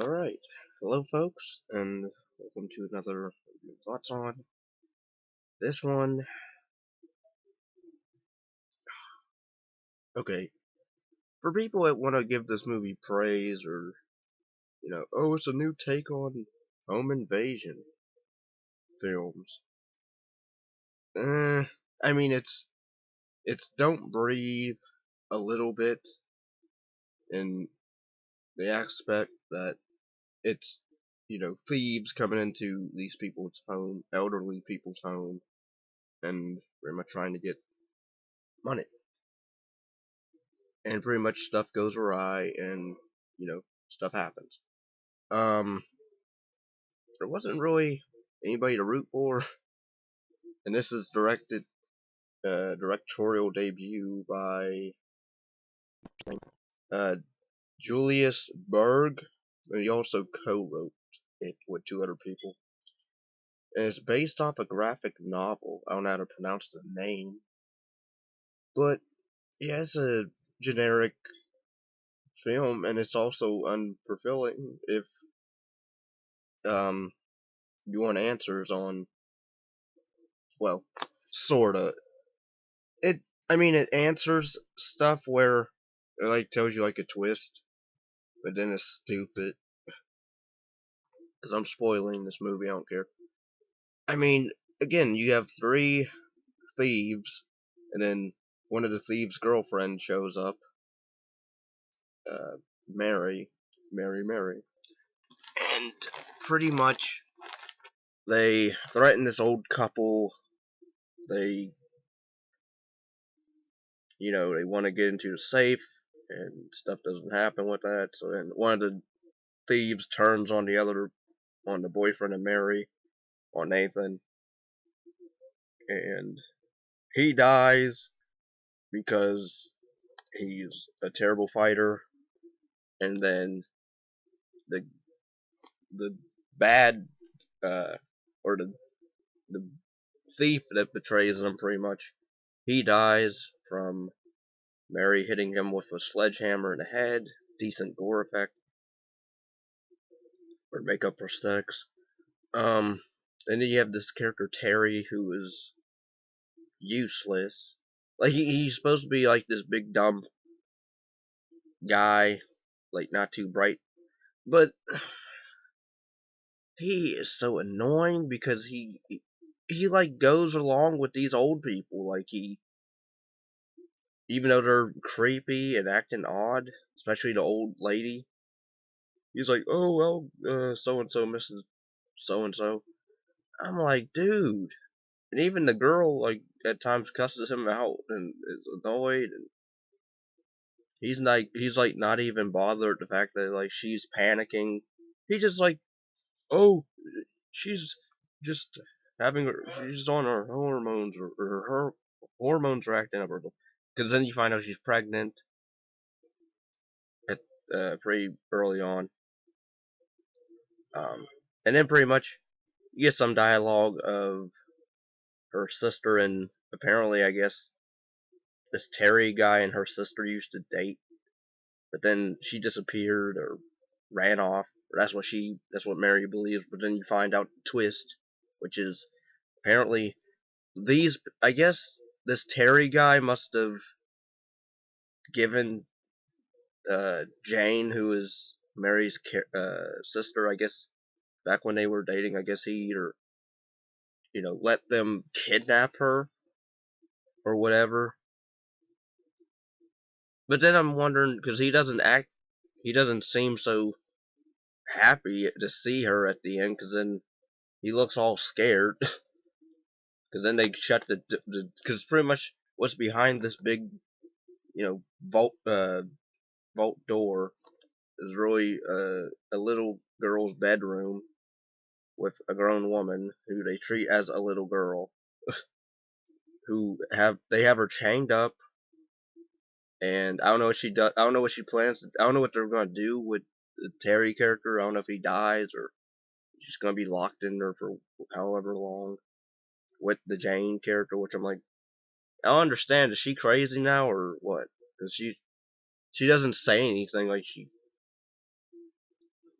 Alright, hello folks, and welcome to another Thoughts on. This one, okay, for people that want to give this movie praise or, oh, it's a new take on home invasion films. I mean, it's Don't Breathe a little bit in the aspect that it's, thieves coming into these people's home, elderly people's home, and pretty much trying to get money. And pretty much stuff goes awry and stuff happens. um there wasn't really anybody to root for, and this is directorial debut by uh Julius Berg, and he also co-wrote it with two other people, and it's based off a graphic novel. I don't know how to pronounce the name, but yeah, it's a generic film, and it's also unfulfilling if um you want answers on, well, sorta. It, I mean, it answers stuff where it like tells you like a twist, but then it's stupid. Cause I'm spoiling this movie. I don't care. I mean, again, you have three thieves, and then one of the thieves' girlfriend shows up. Mary, Mary, and pretty much they threaten this old couple. They, they want to get into the safe, and stuff doesn't happen with that. So then one of the thieves turns on the boyfriend of Mary, on Nathan, and he dies because he's a terrible fighter. And then the the bad, or the thief that betrays him, pretty much, he dies from Mary hitting him with a sledgehammer in the head. Decent gore effect or makeup prosthetics. And then you have this character Terry, who is useless. Like he's supposed to be like this big dumb guy, like not too bright, but he is so annoying because he like goes along with these old people. Like even though they're creepy and acting odd, especially the old lady, he's like, oh well, so and so misses so and so. I'm like, dude. And even the girl, like, at times cusses him out and is annoyed, and he's like not even bothered the fact that like she's panicking. He just like, oh, she's just she's on her hormones, or her hormones are acting up, because then you find out she's pregnant at pretty early on. Um, and then pretty much you get some dialogue of her sister, and apparently, I guess, this Terry guy and her sister used to date, but then she disappeared or ran off. Or that's what Mary believes. But then you find out the twist, which is apparently I guess this Terry guy must have given Jane, who is Mary's sister, I guess, back when they were dating, I guess he either, let them kidnap her or whatever. But then I'm wondering, because he doesn't seem so happy to see her at the end, because then he looks all scared. Because then they shut because pretty much what's behind this big, vault door is really a little girl's bedroom with a grown woman who they treat as a little girl, they have her chained up, and I don't know what she does. I don't know what she plans. I don't know what they're gonna do with the Terry character. I don't know if he dies or she's gonna be locked in there for however long with the Jane character, which I'm like, I don't understand. Is she crazy now or what? Because she doesn't say anything, like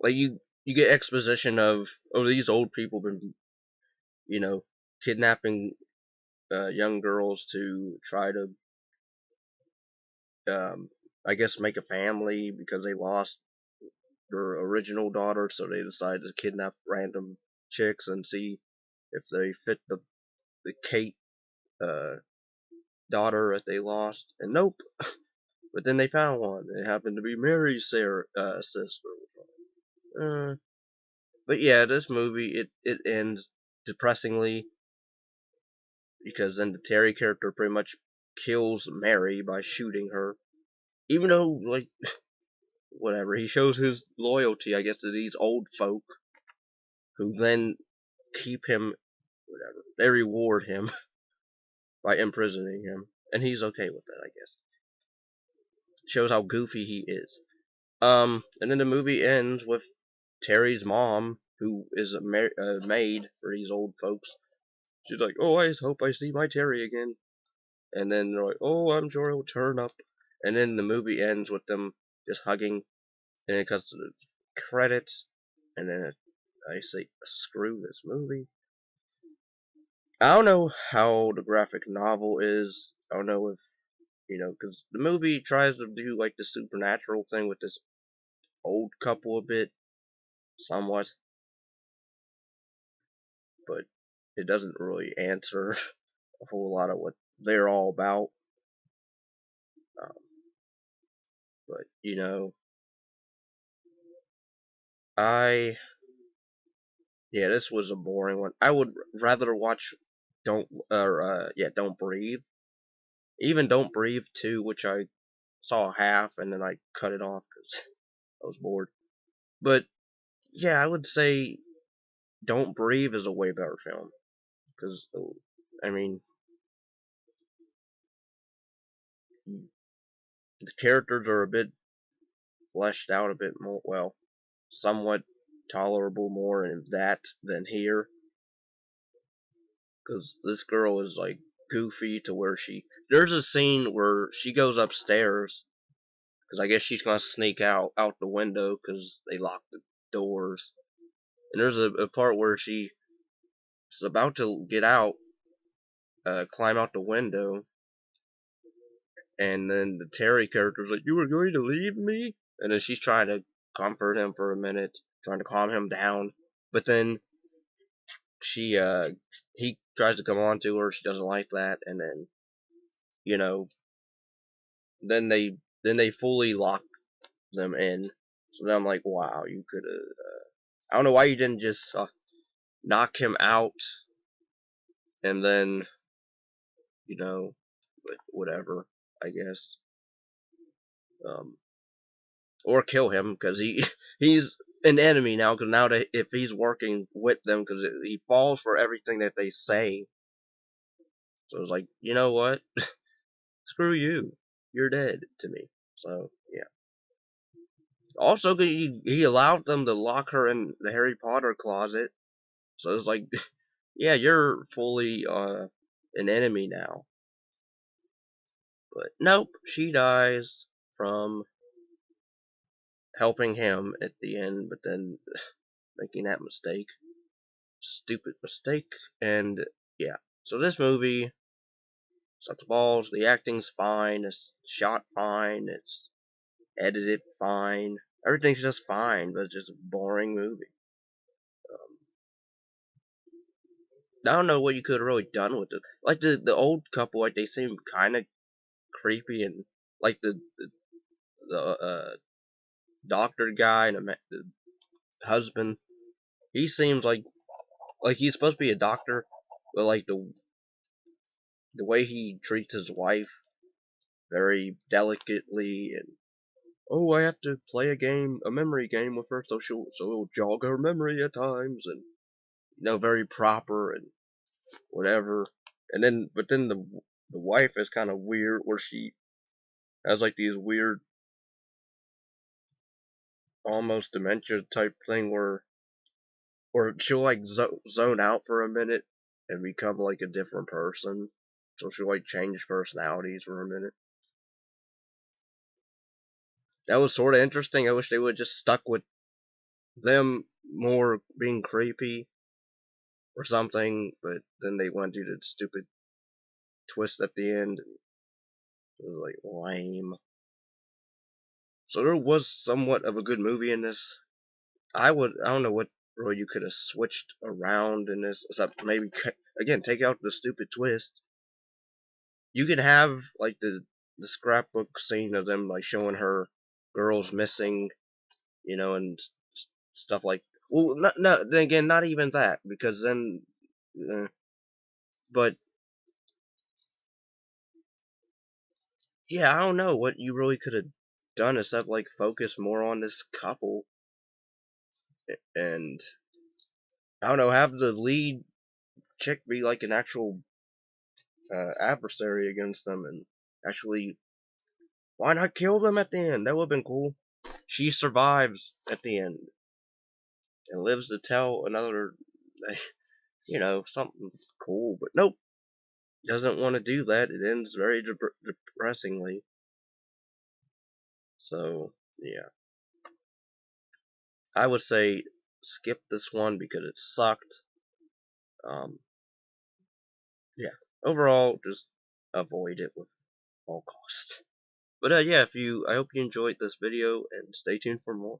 like you get exposition of, oh, these old people been, you know, kidnapping young girls to try to, I guess, make a family because they lost their original daughter, so they decided to kidnap random chicks and see if they fit the Kate uh, daughter that they lost. And nope. But then they found one. It happened to be Mary's sister. Uh, but yeah, this movie it ends depressingly because then the Terry character pretty much kills Mary by shooting her. Even though, like, whatever, he shows his loyalty, I guess, to these old folk who then keep him, whatever. They reward him by imprisoning him, and he's okay with that, I guess. Shows how goofy he is. And then the movie ends with Terry's mom, who is a maid for these old folks. She's like, "Oh, I hope I see my Terry again." And then they're like, "Oh, I'm sure he'll turn up." And then the movie ends with them just hugging, and it cuts to the credits, and then I say, "Screw this movie." I don't know how the graphic novel is. I don't know if, because the movie tries to do like the supernatural thing with this old couple a bit, somewhat, but it doesn't really answer a whole lot of what they're all about. Um, but I yeah, this was a boring one. I would rather watch Don't Breathe, even Don't Breathe 2, which I saw half and then I cut it off because I was bored. But yeah, I would say Don't Breathe is a way better film because I mean the characters are a bit fleshed out, a bit more, well, somewhat tolerable more in that than here. Because this girl is like goofy to where there's a scene where she goes upstairs because I guess she's gonna sneak out the window because they locked the doors. And there's a part where she's about to get out, climb out the window, and then the Terry character's like, "You were going to leave me?" And then she's trying to comfort him for a minute, trying to calm him down. But then she he tries to come on to her. She doesn't like that, and then you know then they fully lock them in. So then I'm like, wow, you could have. I don't know why you didn't just knock him out and then like whatever. I guess, um, or kill him because he's an enemy now. Because now if he's working with them, because he falls for everything that they say. So it's like, you know what? Screw you. You're dead to me. So yeah. Also, he allowed them to lock her in the Harry Potter closet. So it's like, yeah, you're fully an enemy now. But nope, she dies from helping him at the end, but then making that mistake. Stupid mistake. And yeah. So this movie sucks balls. The acting's fine. It's shot fine. It's edited fine. Everything's just fine, but it's just a boring movie. Um, I don't know what you could have really done with it. Like the old couple, like they seem kind of creepy, and like the doctor guy and the husband, he seems like he's supposed to be a doctor, but like the way he treats his wife very delicately, and oh, I have to play a memory game with her, so it'll jog her memory at times, and very proper and whatever. And then, but then the wife is kind of weird, where she has like these weird, almost dementia type thing, where she'll like zone out for a minute and become like a different person. So she'll like change personalities for a minute. That was sort of interesting. I wish they would just stuck with them more being creepy or something, but then they went to the stupid twist at the end. And it was like lame. So there was somewhat of a good movie in this. I don't know what really you could have switched around in this, except maybe again take out the stupid twist. You could have like the scrapbook scene of them like showing her girls missing, and stuff like. Well, then again, not even that, because then, but yeah, I don't know what you really could have done except like focus more on this couple, and I don't know, have the lead chick be like an actual adversary against them, and actually, why not kill them at the end? That would have been cool. She survives at the end and lives to tell another, something cool. But nope, doesn't want to do that. It ends very depressingly. So yeah, I would say skip this one because it sucked. Um, yeah, overall, just avoid it with all costs. But yeah, I hope you enjoyed this video and stay tuned for more.